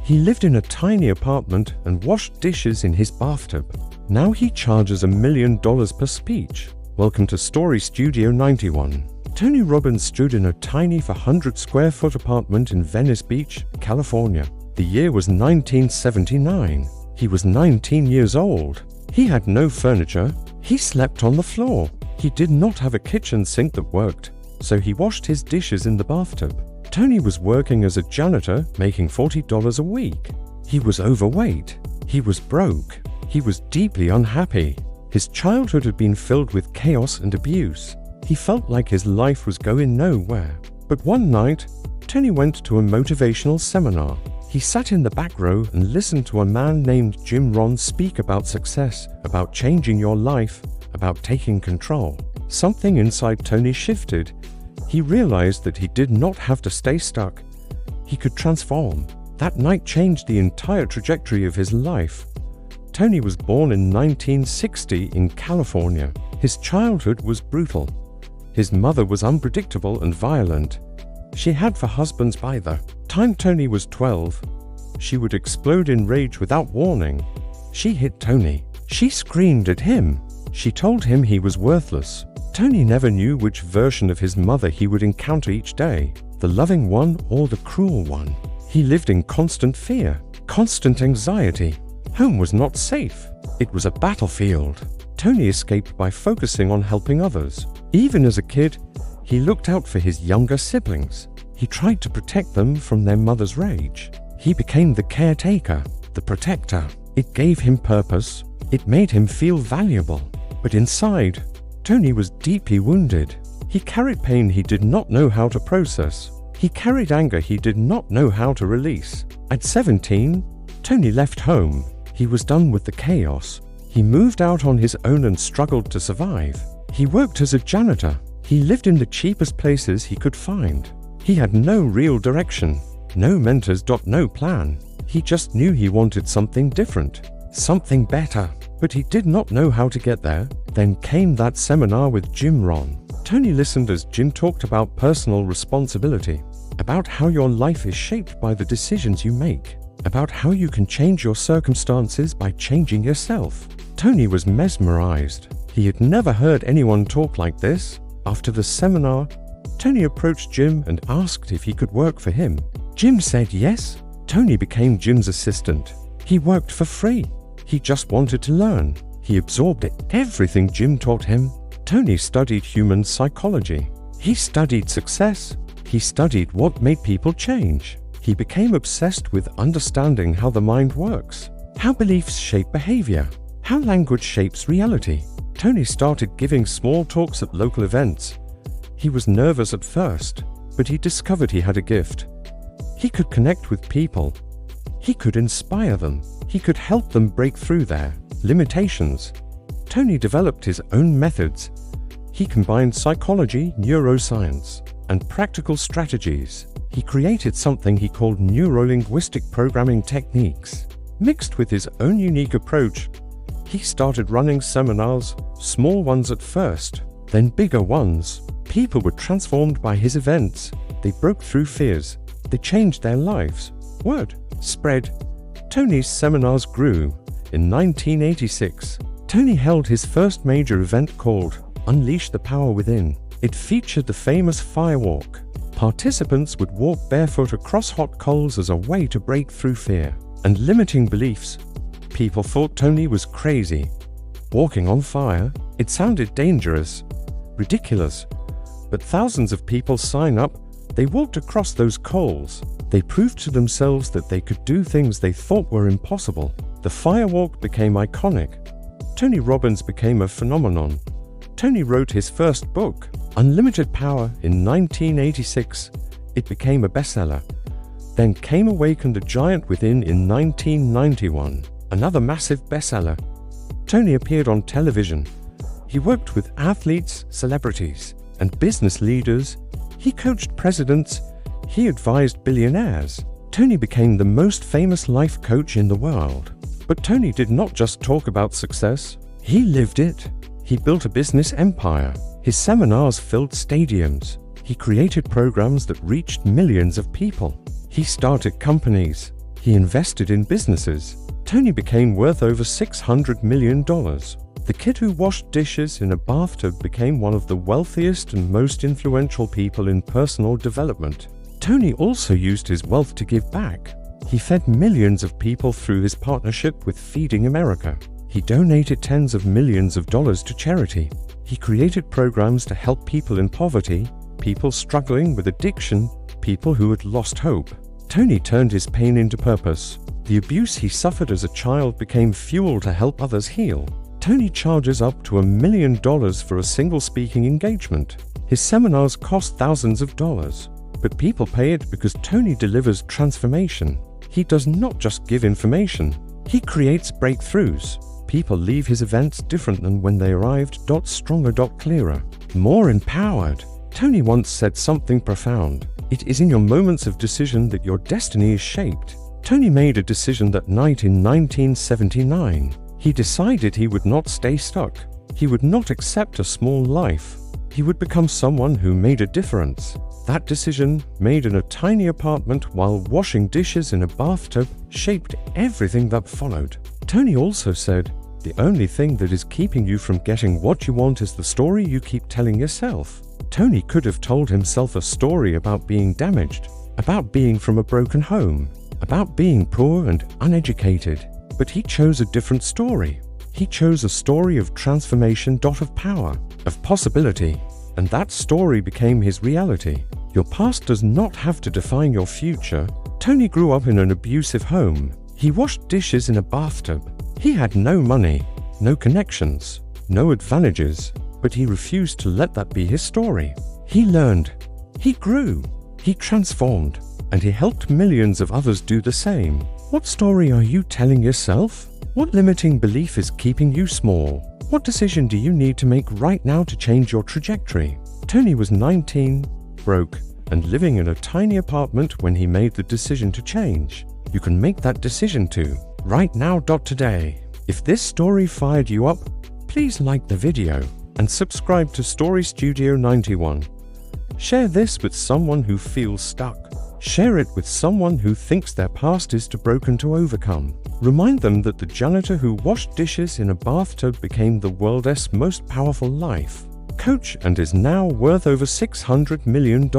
He lived in a tiny apartment and washed dishes in his bathtub. Now he charges $1 million per speech. Welcome to Story Studio 91. Tony Robbins stood in a tiny 400-square-foot apartment in Venice Beach, California. The year was 1979. He was 19 years old. He had no furniture. He slept on the floor. He did not have a kitchen sink that worked, so he washed his dishes in the bathtub. Tony was working as a janitor, making $40 a week. He was overweight. He was broke. He was deeply unhappy. His childhood had been filled with chaos and abuse. He felt like his life was going nowhere. But one night, Tony went to a motivational seminar. He sat in the back row and listened to a man named Jim Rohn speak about success, about changing your life, about taking control. Something inside Tony shifted. He realized that he did not have to stay stuck. He could transform. That night changed the entire trajectory of his life. Tony was born in 1960 in California. His childhood was brutal. His mother was unpredictable and violent. She had for husbands by the time Tony was 12. She would explode in rage without warning. She hit Tony. She screamed at him. She told him he was worthless. Tony never knew which version of his mother he would encounter each day, the loving one or the cruel one. He lived in constant fear, constant anxiety. Home was not safe. It was a battlefield. Tony escaped by focusing on helping others. Even as a kid, he looked out for his younger siblings. He tried to protect them from their mother's rage. He became the caretaker, the protector. It gave him purpose. It made him feel valuable. But inside, Tony was deeply wounded. He carried pain he did not know how to process. He carried anger he did not know how to release. At 17, Tony left home. He was done with the chaos. He moved out on his own and struggled to survive. He worked as a janitor. He lived in the cheapest places he could find. He had no real direction, no mentors, no plan. He just knew he wanted something different, something better, but he did not know how to get there. Then came that seminar with Jim Rohn. Tony listened as Jim talked about personal responsibility, about how your life is shaped by the decisions you make, about how you can change your circumstances by changing yourself. Tony was mesmerized. He had never heard anyone talk like this. After the seminar, Tony approached Jim and asked if he could work for him. Jim said yes. Tony became Jim's assistant. He worked for free. He just wanted to learn. He absorbed everything Jim taught him. Tony studied human psychology. He studied success. He studied what made people change. He became obsessed with understanding how the mind works, how beliefs shape behavior, how language shapes reality. Tony started giving small talks at local events. He was nervous at first, but he discovered he had a gift. He could connect with people. He could inspire them. He could help them break through their limitations. Tony developed his own methods. He combined psychology, neuroscience, and practical strategies. He created something he called neuro-linguistic programming techniques. Mixed with his own unique approach, he started running seminars, small ones at first, then bigger ones. People were transformed by his events. They broke through fears. They changed their lives. Word spread. Tony's seminars grew. In 1986, Tony held his first major event called Unleash the Power Within. It featured the famous Firewalk. Participants would walk barefoot across hot coals as a way to break through fear and limiting beliefs. People thought Tony was crazy. Walking on fire, it sounded dangerous, ridiculous. But thousands of people sign up. They walked across those coals. They proved to themselves that they could do things they thought were impossible. The Firewalk became iconic. Tony Robbins became a phenomenon. Tony wrote his first book, Unlimited Power, in 1986. It became a bestseller. Then came Awaken the Giant Within in 1991, another massive bestseller. Tony appeared on television. He worked with athletes, celebrities, and business leaders. He coached presidents. He advised billionaires. Tony became the most famous life coach in the world. But Tony did not just talk about success. He lived it. He built a business empire. His seminars filled stadiums. He created programs that reached millions of people. He started companies. He invested in businesses. Tony became worth over $600 million. The kid who washed dishes in a bathtub became one of the wealthiest and most influential people in personal development. Tony also used his wealth to give back. He fed millions of people through his partnership with Feeding America. He donated tens of millions of dollars to charity. He created programs to help people in poverty, people struggling with addiction, people who had lost hope. Tony turned his pain into purpose. The abuse he suffered as a child became fuel to help others heal. Tony charges up to $1 million for a single speaking engagement. His seminars cost thousands of dollars, but people pay it because Tony delivers transformation. He does not just give information, he creates breakthroughs. People leave his events different than when they arrived, stronger, clearer, more empowered. Tony once said something profound. It is in your moments of decision that your destiny is shaped. Tony made a decision that night in 1979. He decided he would not stay stuck. He would not accept a small life. He would become someone who made a difference. That decision, made in a tiny apartment while washing dishes in a bathtub, shaped everything that followed. Tony also said, "The only thing that is keeping you from getting what you want is the story you keep telling yourself." Tony could have told himself a story about being damaged, about being from a broken home, about being poor and uneducated, but he chose a different story. He chose a story of transformation, of power, of possibility, and that story became his reality. Your past does not have to define your future. Tony grew up in an abusive home. He washed dishes in a bathtub. He had no money, no connections, no advantages, but he refused to let that be his story. He learned, he grew, he transformed, and he helped millions of others do the same. What story are you telling yourself? What limiting belief is keeping you small? What decision do you need to make right now to change your trajectory? Tony was 19, broke, and living in a tiny apartment when he made the decision to change. You can make that decision too, right now. Today. If this story fired you up, please like the video and subscribe to Story Studio 91. Share this with someone who feels stuck. Share it with someone who thinks their past is too broken to overcome. Remind them that the janitor who washed dishes in a bathtub became the world's most powerful life coach and is now worth over $600 million.